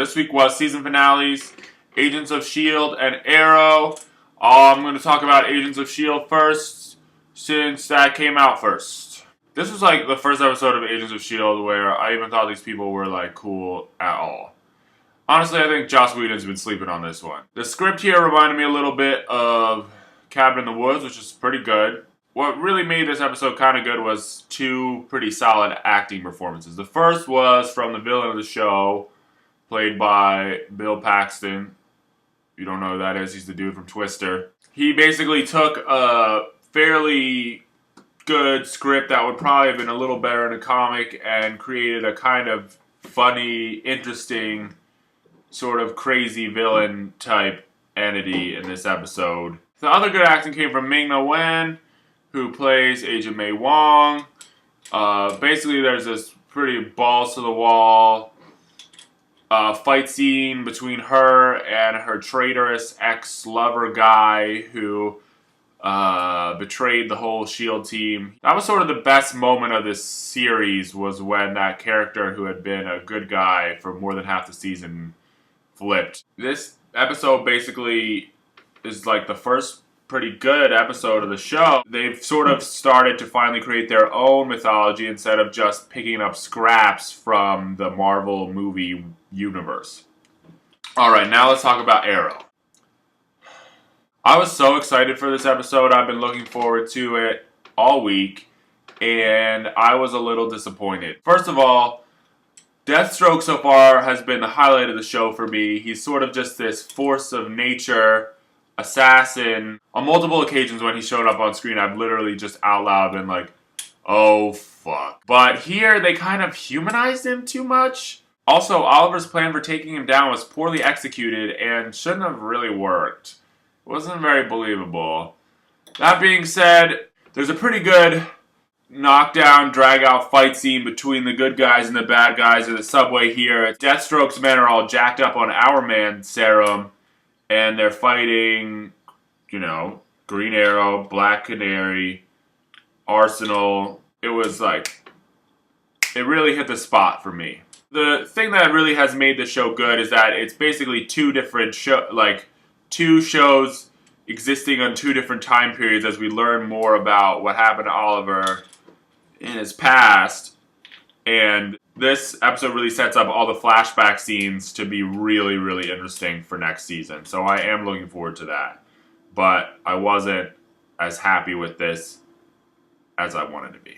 this week was season finales, Agents of S.H.I.E.L.D. and Arrow. I'm going to talk about Agents of S.H.I.E.L.D. first, since that came out first. This was like the first episode of Agents of S.H.I.E.L.D. where I even thought these people were like cool at all. Honestly, I think Joss Whedon's been sleeping on this one. The script here reminded me a little bit of Cabin in the Woods, which is pretty good. What really made this episode kind of good was two pretty solid acting performances. The first was from the villain of the show, played by Bill Paxton. If you don't know who that is, he's the dude from Twister. He basically took a fairly good script that would probably have been a little better in a comic and created a kind of funny, interesting, sort of crazy villain type entity in this episode. The other good acting came from Ming-Na, who plays Agent May Wong. Basically, there's this pretty balls to the wall fight scene between her and her traitorous ex-lover guy who betrayed the whole S.H.I.E.L.D. team. That was sort of the best moment of this series, was when that character who had been a good guy for more than half the season flipped. This episode basically is like the first pretty good episode of the show. They've sort of started to finally create their own mythology instead of just picking up scraps from the Marvel movie universe. Alright, now let's talk about Arrow. I was so excited for this episode. I've been looking forward to it all week, and I was a little disappointed. First of all, Deathstroke so far has been the highlight of the show for me. He's sort of just this force of nature assassin. On multiple occasions when he showed up on screen, I've literally just out loud been like, oh fuck. But here, they kind of humanized him too much. Also, Oliver's plan for taking him down was poorly executed and shouldn't have really worked. It wasn't very believable. That being said, there's a pretty good knockdown, drag-out fight scene between the good guys and the bad guys at the subway here. Deathstroke's men are all jacked up on Our Man serum, and they're fighting, you know, Green Arrow, Black Canary, Arsenal. It was like, it really hit the spot for me. The thing that really has made the show good is that it's basically two shows existing on two different time periods as we learn more about what happened to Oliver in his past. And this episode really sets up all the flashback scenes to be really, really interesting for next season. So I am looking forward to that. But I wasn't as happy with this as I wanted to be.